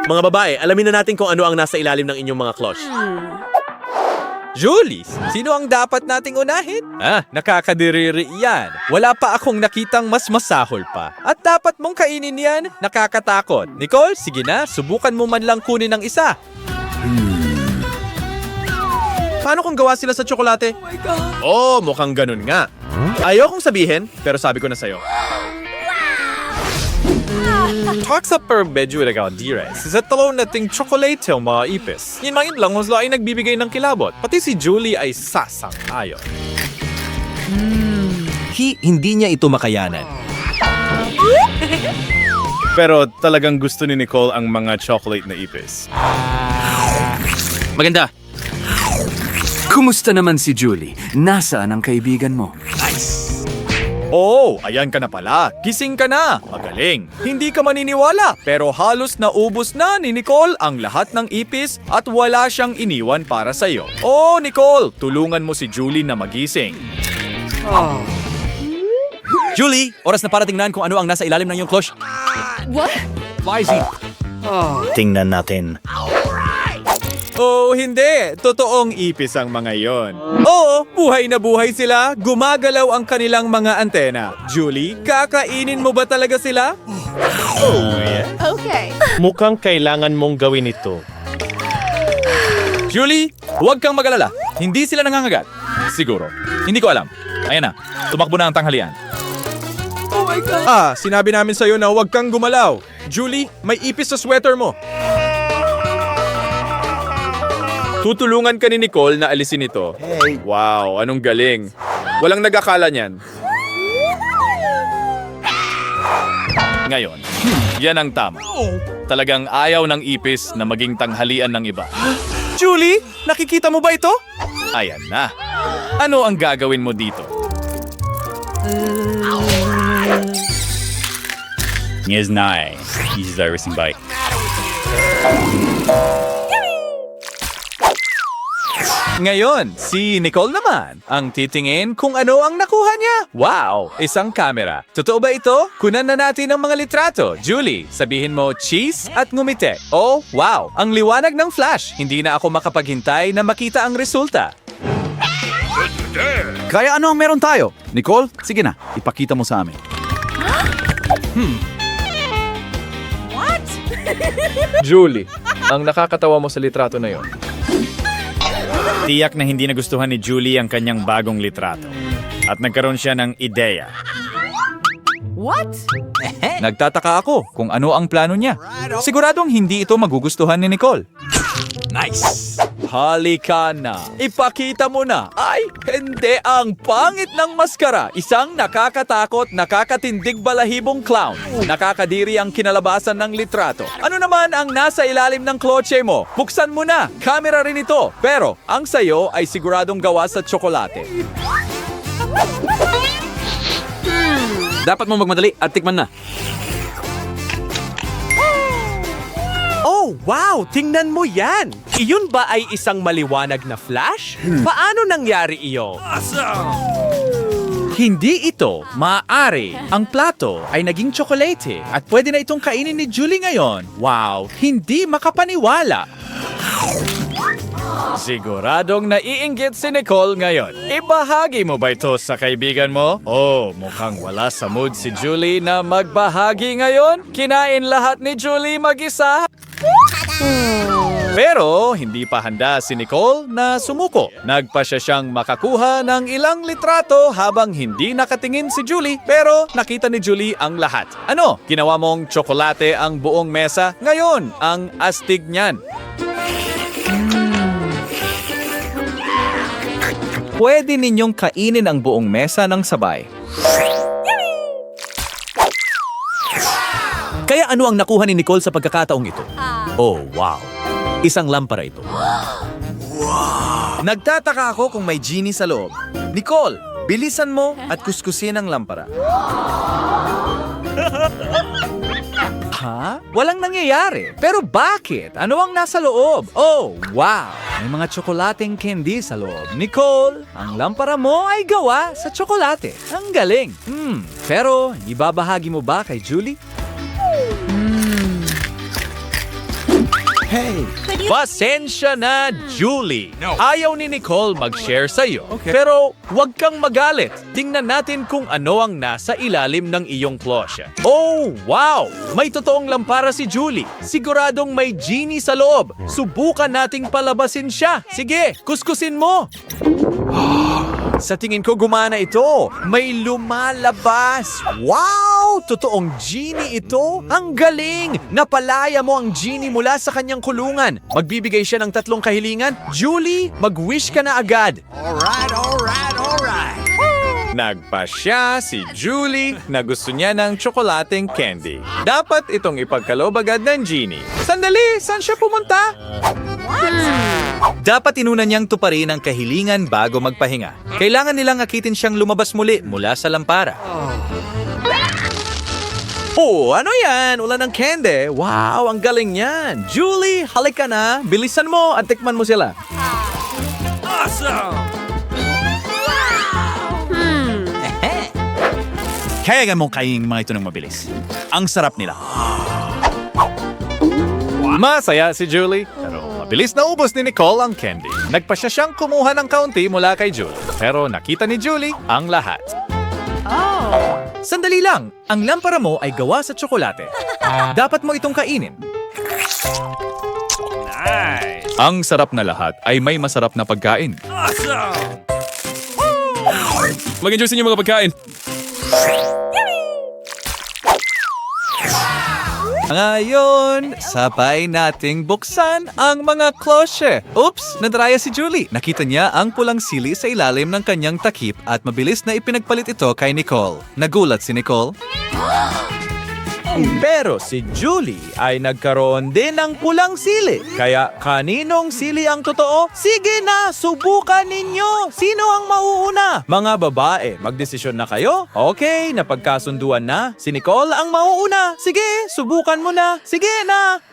Mga babae, alamin na natin kung ano ang nasa ilalim ng inyong mga cloche. Julie, sino ang dapat nating unahin? Nakakadiriri yan. Wala pa akong nakitang mas masahol pa. At dapat mong kainin yan, nakakatakot. Nicole, sige na, subukan mo man lang kunin ng isa. Paano kung gawa sila sa tsokolate? Oh, mukhang ganun nga. Ayokong sabihin, pero sabi ko na sa'yo. Talk sa perbedyo na dire. Sa talaw nating tsokolate ang mga ipis. Yun lang sila ay nagbibigay ng kilabot. Pati si Julie ay sasang-ayon. Hindi niya ito makayanan. Pero talagang gusto ni Nicole ang mga chocolate na ipis. Maganda. Kumusta naman si Julie? Nasaan ang kaibigan mo? Oh, ayan ka na pala. Gising ka na. Magaling. Hindi ka maniniwala. Pero halos naubos na ni Nicole ang lahat ng ipis at wala siyang iniwan para sa'yo. Oh, Nicole, tulungan mo si Julie na magising. Julie, oras na para tingnan kung ano ang nasa ilalim ng iyong cloche. What? Lizy. Tingnan natin. Oh, hindi. Totoong ipis ang mga yon. Oo, buhay na buhay sila. Gumagalaw ang kanilang mga antena. Julie, kakainin mo ba talaga sila? Okay. Mukhang kailangan mong gawin ito. Julie, huwag kang mag-alala. Hindi sila nangangagat. Siguro. Hindi ko alam. Ayan na. Tumakbo na ang tanghalian. Sinabi namin sa'yo na huwag kang gumalaw. Julie, may ipis sa sweater mo. Tutulungan ka ni Nicole na alisin ito. Wow, anong galing. Walang nag-akala niyan. Ngayon, yan ang tama. Talagang ayaw ng ipis na maging tanghalian ng iba. Julie, nakikita mo ba ito? Ayan na. Ano ang gagawin mo dito? He's nice. He's everything bite. Ngayon, si Nicole naman ang titingin kung ano ang nakuha niya. Wow, isang camera. Totoo ba ito? Kunan na natin ang mga litrato. Julie, sabihin mo cheese at ngumiti. Oh, wow, ang liwanag ng flash. Hindi na ako makapaghintay na makita ang resulta. Kaya ano ang meron tayo? Nicole, sige na, ipakita mo sa amin. What? Julie, ang nakakatawa mo sa litrato na yon. Tiyak na hindi nagustuhan ni Julie ang kanyang bagong litrato. At nagkaroon siya ng ideya. What? Nagtataka ako kung ano ang plano niya. Siguradong hindi ito magugustuhan ni Nicole. Nice! Halika na. Ipakita mo na. Ay, hindi ang pangit ng maskara. Isang nakakatakot, nakakatindig balahibong clown. Nakakadiri ang kinalabasan ng litrato. Ano naman ang nasa ilalim ng klotse mo? Buksan mo na. Camera rin ito. Pero ang sayo ay siguradong gawa sa tsokolate. Dapat mo magmadali at tikman na. Oh, wow! Tingnan mo yan! Iyon ba ay isang maliwanag na flash? Paano nangyari iyo? Hindi ito maaari. Ang plato ay naging tsokolate at pwede na itong kainin ni Julie ngayon. Wow, hindi makapaniwala. Siguradong naiinggit si Nicole ngayon. Ibahagi mo ba ito sa kaibigan mo? Oh, mukhang wala sa mood si Julie na magbahagi ngayon. Kinain lahat ni Julie mag-isa. Pero hindi pa handa si Nicole na sumuko. Nagpasya siyang makakuha ng ilang litrato habang hindi nakatingin si Julie pero nakita ni Julie ang lahat. Ano? Ginawa mong tsokolate ang buong mesa? Ngayon, ang astig niyan. Pwede ninyong kainin ang buong mesa ng sabay. Kaya ano ang nakuha ni Nicole sa pagkakataong ito? Oh, wow. Isang lampara ito. Nagtataka ako kung may genie sa loob. Nicole, bilisan mo at kuskusin ang lampara. Ha? Walang nangyayari. Pero bakit? Ano ang nasa loob? Oh, wow! May mga tsokolating candy sa loob. Nicole, ang lampara mo ay gawa sa tsokolate. Ang galing. Pero ibabahagi mo ba kay Julie? Pasensya na, Julie. Ayaw ni Nicole mag-share sa'yo. Pero huwag kang magalit. Tingnan natin kung ano ang nasa ilalim ng iyong klosya. Oh, wow! May totoong lampara si Julie. Siguradong may genie sa loob. Subukan nating palabasin siya. Sige, kuskusin mo. Sa tingin ko gumana ito. May lumalabas. Wow! Totoong genie ito. Ang galing! Napalaya mo ang genie mula sa kanyang kulungan. Magbibigay siya ng 3 kahilingan. Julie, mag-wish ka na agad. Alright. Nagpasya si Julie na gusto niya ng tsokolating candy. Dapat itong ipagkaloob agad ng genie. Sandali! Saan siya pumunta? Dapat inuna niyang tuparin ang kahilingan bago magpahinga. Kailangan nilang akitin siyang lumabas muli mula sa lampara. Oh, ano yan? Ulan ng candy. Wow, ang galing yan. Julie, halika na. Bilisan mo at tikman mo sila. Kaya mong kainin mga ito ng mabilis. Ang sarap nila. Masaya si Julie, pero mabilis na ubos ni Nicole ang candy. Nagpasya siyang kumuha ng kaunti mula kay Julie. Pero nakita ni Julie ang lahat. Sandali lang, ang lampara mo ay gawa sa tsokolate. Dapat mo itong kainin. Ang sarap na lahat ay may masarap na pagkain. Mag-enjoy sa inyo mga pagkain. Ngayon, sabay nating buksan ang mga klosye. Oops, nadraya si Julie. Nakita niya ang pulang sili sa ilalim ng kanyang takip at mabilis na ipinagpalit ito kay Nicole. Nagulat si Nicole. Pero si Julie ay nagkaroon din ng pulang sili. Kaya kaninong sili ang totoo? Sige na, subukan ninyo. Sino ang mauuna? Mga babae, magdesisyon na kayo? Okay, napagkasunduan na. Si Nicole ang mauuna. Sige, subukan mo na. Sige na.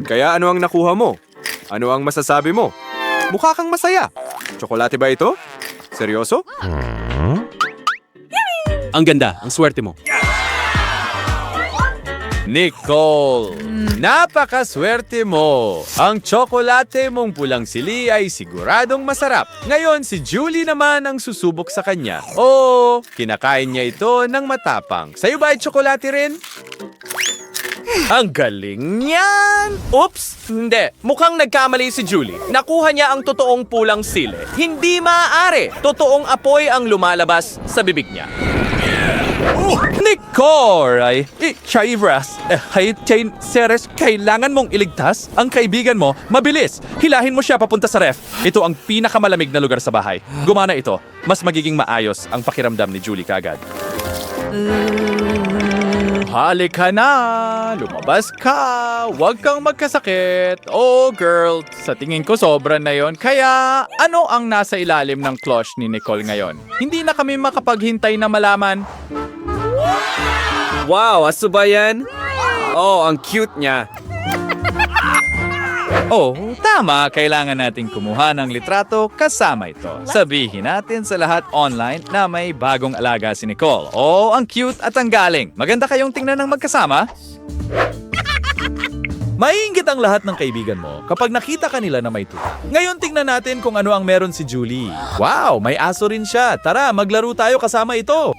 Kaya ano ang nakuha mo? Ano ang masasabi mo? Mukha kang masaya. Tsokolate ba ito? Seryoso? Ang ganda, ang swerte mo. Nicole, napakaswerte mo. Ang tsokolate mong pulang sili ay siguradong masarap. Ngayon, si Julie naman ang susubok sa kanya. Oo, kinakain niya ito ng matapang. Sa'yo ba ay tsokolate rin? Ang galing niyan! Oops! Hindi. Mukhang nagkamali si Julie. Nakuha niya ang totoong pulang sili. Hindi maaari. Totoong apoy ang lumalabas sa bibig niya. Nicole! Chaivras, Ceres, kailangan mong iligtas ang kaibigan mo. Mabilis! Hilahin mo siya papunta sa ref. Ito ang pinakamalamig na lugar sa bahay. Gumana ito. Mas magiging maayos ang pakiramdam ni Julie kagad. Halika na! Lumabas ka! Huwag kang magkasakit! Oh, girl! Sa tingin ko sobra na yon. Kaya, ano ang nasa ilalim ng cloche ni Nicole ngayon? Hindi na kami makapaghintay na malaman. Wow, aso ba yan? Oh, ang cute niya. Oh, tama. Kailangan nating kumuha ng litrato kasama ito. Sabihin natin sa lahat online na may bagong alaga si Nicole. Oh, ang cute at ang galing. Maganda kayong tingnan ng magkasama. Maiinggit ang lahat ng kaibigan mo kapag nakita kanila na may tuta. Ngayon tingnan natin kung ano ang meron si Julie. Wow, may aso rin siya. Tara, maglaro tayo kasama ito.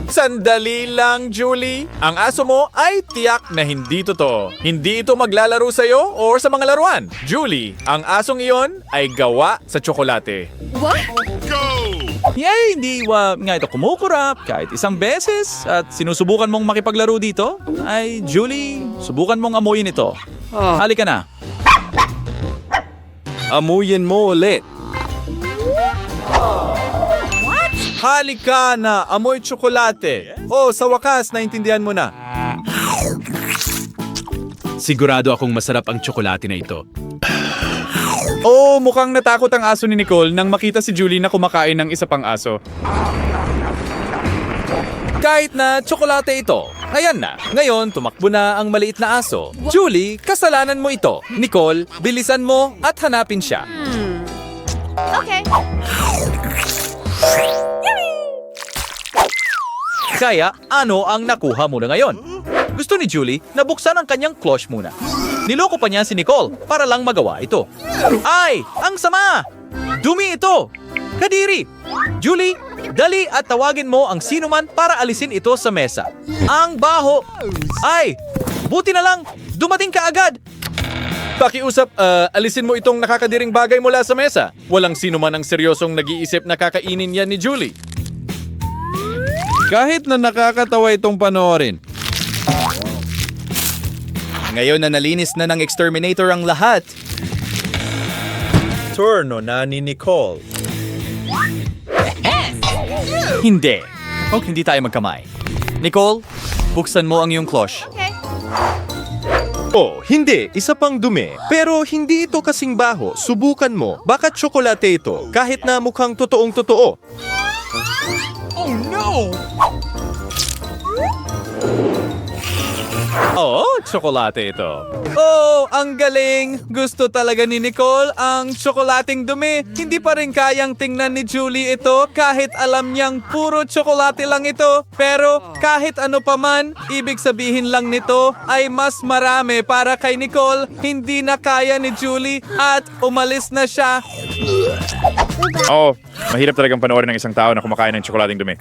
Sandali lang, Julie. Ang aso mo ay tiyak na hindi totoo. Hindi ito maglalaro sa'yo o sa mga laruan. Julie, ang asong iyon ay gawa sa tsokolate. What? Yay, hindi nga ito kumukurap kahit isang beses at sinusubukan mong makipaglaro dito. Ay, Julie, subukan mong amuyin ito. Halika na. Amuyin mo ulit. Halika na, amoy tsokolate. Oh, sa wakas, naintindihan mo na. Sigurado akong masarap ang tsokolate na ito. Oh, mukhang natakot ang aso ni Nicole nang makita si Julie na kumakain ng isa pang aso. Kahit na tsokolate ito. Ayan na. Ngayon, tumakbo na ang maliit na aso. Julie, kasalanan mo ito. Nicole, bilisan mo at hanapin siya. Okay. Kaya ano ang nakuha mo na ngayon? Gusto ni Julie na buksan ang kanyang cloche muna. Niloko pa niya si Nicole para lang magawa ito. Ay! Ang sama! Dumi ito! Kadiri! Julie, dali at tawagin mo ang sinuman para alisin ito sa mesa. Ang baho! Ay! Buti na lang! Dumating ka agad! Pakiusap, alisin mo itong nakakadiring bagay mula sa mesa. Walang sino man ang seryosong nag-iisip na kakainin yan ni Julie. Kahit na nakakatawa itong panoorin. Ngayon na nalinis na ng exterminator ang lahat, Turno na ni Nicole. hindi. Hindi tayo magkamay. Nicole, buksan mo ang iyong cloche. Oh, hindi. Isa pang dumi. Pero hindi ito kasing baho. Subukan mo. Baka tsokolate ito. Kahit na mukhang totoong totoo. Oo, tsokolate ito. Oh, ang galing! Gusto talaga ni Nicole ang tsokolating dumi. Hindi pa rin kayang tingnan ni Julie ito kahit alam niyang puro tsokolate lang ito. Pero kahit ano pa man, ibig sabihin lang nito ay mas marami para kay Nicole. Hindi na kaya ni Julie at umalis na siya. Oo, mahirap talagang panoorin ng isang tao na kumakain ng tsokolating dumi.